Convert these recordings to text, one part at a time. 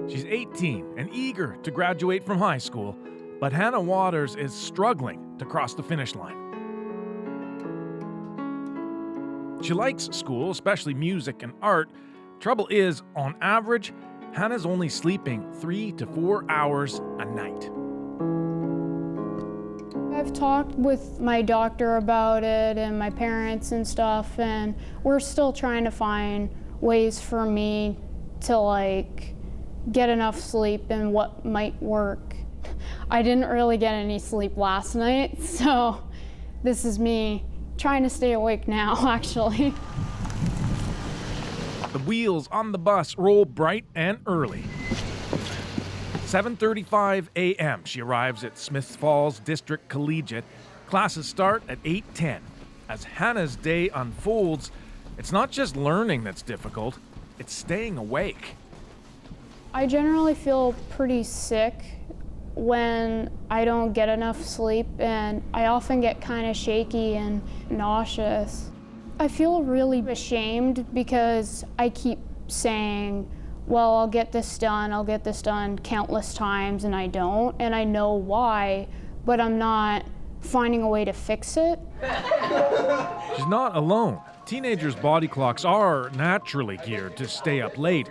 She's 18 and eager to graduate from high school, but Hannah Waters is struggling to cross the finish line. She likes school, especially music and art. Trouble is, on average, Hannah's only sleeping 3 to 4 hours a night. I've talked with my doctor about it and my parents and stuff, and we're still trying to find ways for me to get enough sleep and what might work. I didn't really get any sleep last night, so this is me trying to stay awake now, actually. The wheels on the bus roll bright and early. 7:35 a.m. She arrives at Smiths Falls District Collegiate. Classes start at 8:10. As Hannah's day unfolds, it's not just learning that's difficult, it's staying awake. I generally feel pretty sick when I don't get enough sleep, and I often get kind of shaky and nauseous. I feel really ashamed because I keep saying, well, I'll get this done countless times, and I don't, and I know why, but I'm not finding a way to fix it. She's not alone. Teenagers' body clocks are naturally geared to stay up late,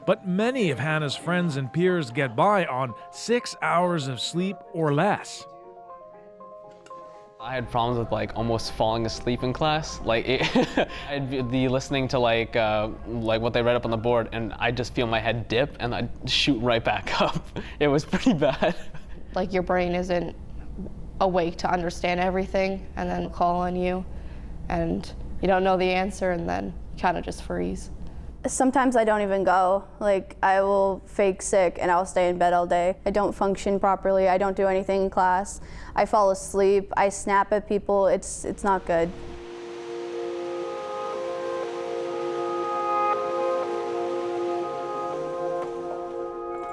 but many of Hannah's friends and peers get by on 6 hours of sleep or less. I had problems with almost falling asleep in class. I'd be listening to what they read up on the board, and I'd just feel my head dip and I'd shoot right back up. It was pretty bad. Your brain isn't awake to understand everything, and then call on you, and you don't know the answer, and then you kind of just freeze. Sometimes I don't even go. I will fake sick and I'll stay in bed all day. I don't function properly. I don't do anything in class. I fall asleep. I snap at people. It's not good.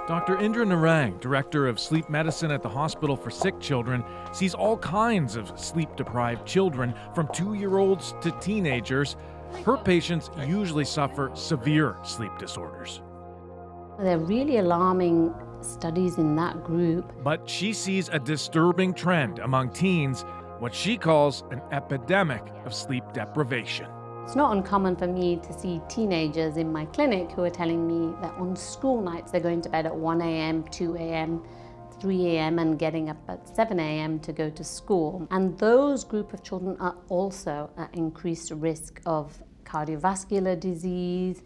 Dr. Indra Narang, director of sleep medicine at the Hospital for Sick Children, sees all kinds of sleep-deprived children, from 2-year-olds to teenagers. Her patients usually suffer severe sleep disorders. They're really alarming studies in that group. But she sees a disturbing trend among teens, what she calls an epidemic of sleep deprivation. It's not uncommon for me to see teenagers in my clinic who are telling me that on school nights they're going to bed at 1 a.m., 2 a.m., 3 a.m. and getting up at 7 a.m. to go to school. And those group of children are also at increased risk of cardiovascular disease,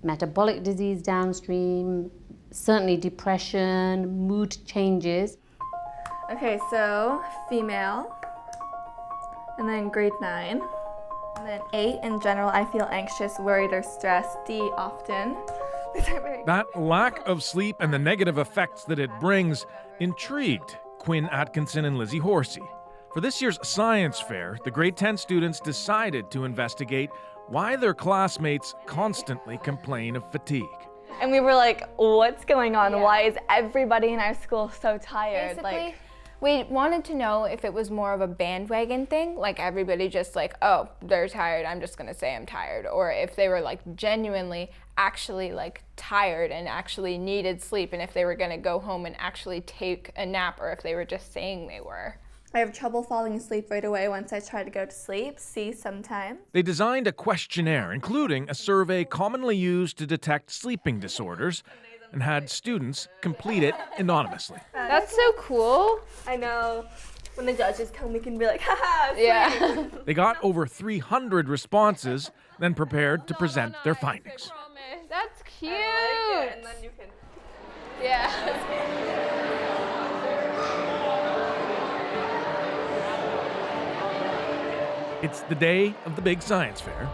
metabolic disease downstream, certainly depression, mood changes. Okay, so female, and then grade 9. And then 8, in general, I feel anxious, worried, or stressed. D, often. That lack of sleep and the negative effects that it brings intrigued Quinn Atkinson and Lizzie Horsey. For this year's science fair, the grade 10 students decided to investigate why their classmates constantly complain of fatigue. And we were like, what's going on? Yeah. Why is everybody in our school so tired? Basically, we wanted to know if it was more of a bandwagon thing, everybody just oh, they're tired, I'm just gonna say I'm tired, or if they were genuinely actually tired and actually needed sleep, and if they were gonna go home and actually take a nap, or if they were just saying they were. I have trouble falling asleep right away once I try to go to sleep. C, sometimes. They designed a questionnaire, including a survey commonly used to detect sleeping disorders, and had students complete it anonymously. That's so cool. I know. When the judges come, we can be like, haha, sleep. Yeah. They got over 300 responses, then prepared to present their findings. That's cute. I like it. And then you can... Yeah. It's the day of the big science fair.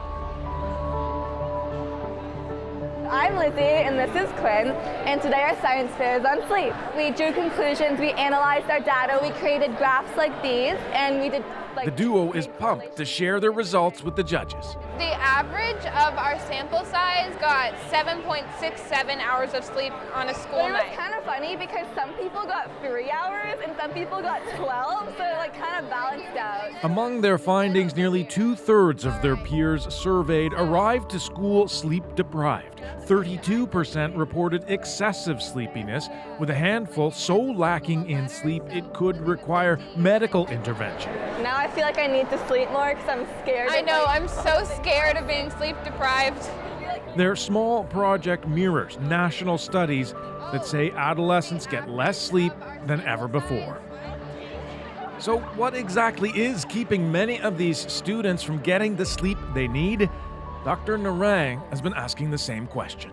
I'm Lizzie, and this is Quinn, and today our science fair is on sleep. We drew conclusions, we analyzed our data, we created graphs like these, and we did The duo is pumped to share their results with the judges. The average of our sample size got 7.67 hours of sleep on a school But it night. was kind of funny because some people got 3 hours and some people got 12, so it like kind of balanced out. Among their findings, nearly 2/3 of their peers surveyed arrived to school sleep deprived. 32% reported excessive sleepiness, with a handful so lacking in sleep it could require medical intervention. Now I feel like I need to sleep more because I'm scared. I know, I'm so scared of being sleep deprived. Their small project mirrors national studies that say adolescents get less sleep than ever before. So what exactly is keeping many of these students from getting the sleep they need? Dr. Narang has been asking the same question.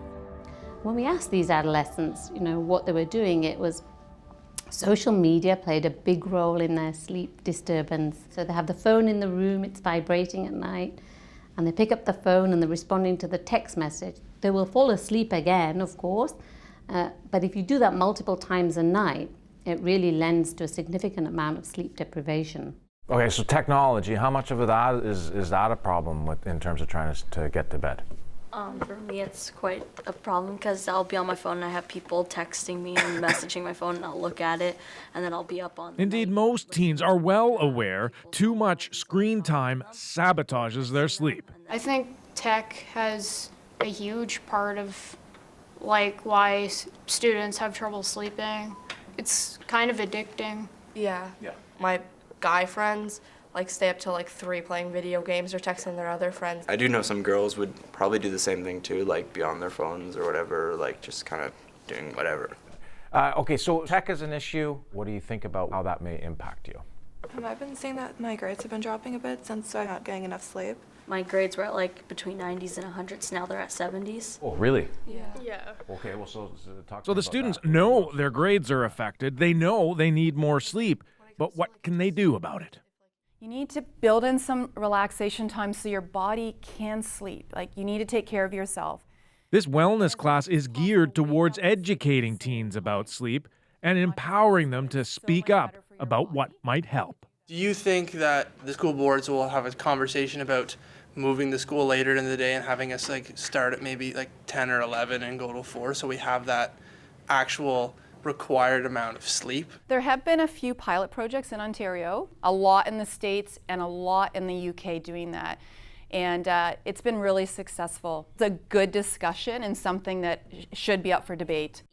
When we asked these adolescents, what they were doing, it was social media played a big role in their sleep disturbance. So they have the phone in the room, it's vibrating at night, and they pick up the phone and they're responding to the text message. They will fall asleep again, of course, but if you do that multiple times a night, it really lends to a significant amount of sleep deprivation. Okay, so technology, how much of that is that a problem in terms of trying to get to bed? For me, it's quite a problem because I'll be on my phone and I have people texting me and messaging my phone, and I'll look at it and then I'll be up on. Indeed, most teens are well aware too much screen time sabotages their sleep. I think tech has a huge part of why students have trouble sleeping. It's kind of addicting. Yeah. My guy friends stay up till 3 playing video games or texting their other friends. I do know some girls would probably do the same thing too, be on their phones or whatever, just kind of doing whatever. Okay, so tech is an issue. What do you think about how that may impact you? I've been seeing that my grades have been dropping a bit since I'm not getting enough sleep. My grades were at between 90s and 100s. Now they're at 70s. Oh, really? Yeah. Okay, well, so talk So the students know their grades are affected. They know they need more sleep. But what can they do about it? You need to build in some relaxation time so your body can sleep. You need to take care of yourself. This wellness class is geared towards educating teens about sleep and empowering them to speak up about what might help. Do you think that the school boards will have a conversation about moving the school later in the day and having us start at maybe 10 or 11 and go to 4 so we have that actual required amount of sleep? There have been a few pilot projects in Ontario, a lot in the States and a lot in the UK doing that. And it's been really successful. It's a good discussion and something that should be up for debate.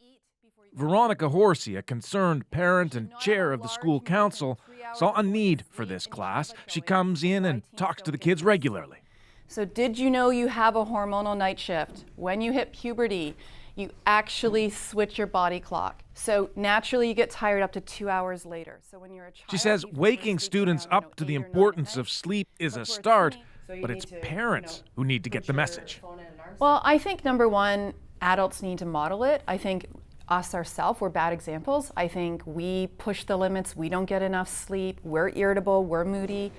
Veronica Horsey, a concerned parent and chair of the school council, saw a need for this class. She comes in and talks to the kids regularly. So did you know you have a hormonal night shift? When you hit puberty, you actually switch your body clock. So naturally you get tired up to 2 hours later. So when you're a child, she says waking students up to the importance of sleep is a start, but it's parents who need to get the message. Well, I think number one, adults need to model it. I think us ourselves, we're bad examples. I think we push the limits, we don't get enough sleep, we're irritable, we're moody.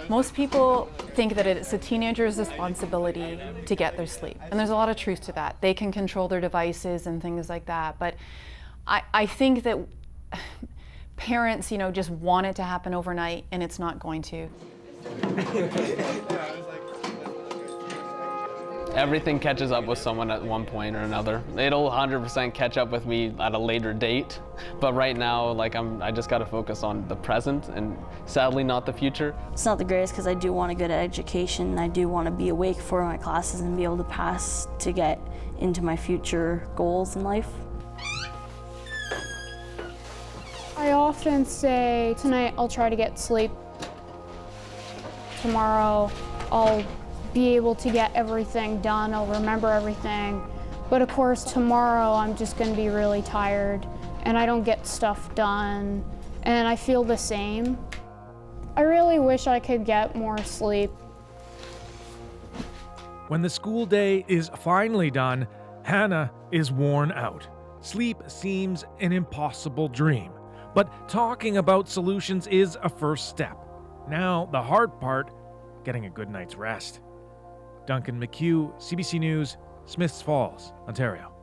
Most people think that it's a teenager's responsibility to get their sleep. And there's a lot of truth to that. They can control their devices and things like that. But I think that parents, just want it to happen overnight, and it's not going to. Everything catches up with someone at one point or another. It'll 100% catch up with me at a later date, but right now, I just got to focus on the present and sadly not the future. It's not the greatest because I do want a good education and I do want to be awake for my classes and be able to pass to get into my future goals in life. I often say, tonight I'll try to get sleep. Tomorrow I'll be able to get everything done, I'll remember everything. But of course tomorrow I'm just going to be really tired and I don't get stuff done and I feel the same. I really wish I could get more sleep. When the school day is finally done, Hannah is worn out. Sleep seems an impossible dream, but talking about solutions is a first step. Now the hard part, getting a good night's rest. Duncan, McCue, CBC News, Smiths Falls, Ontario.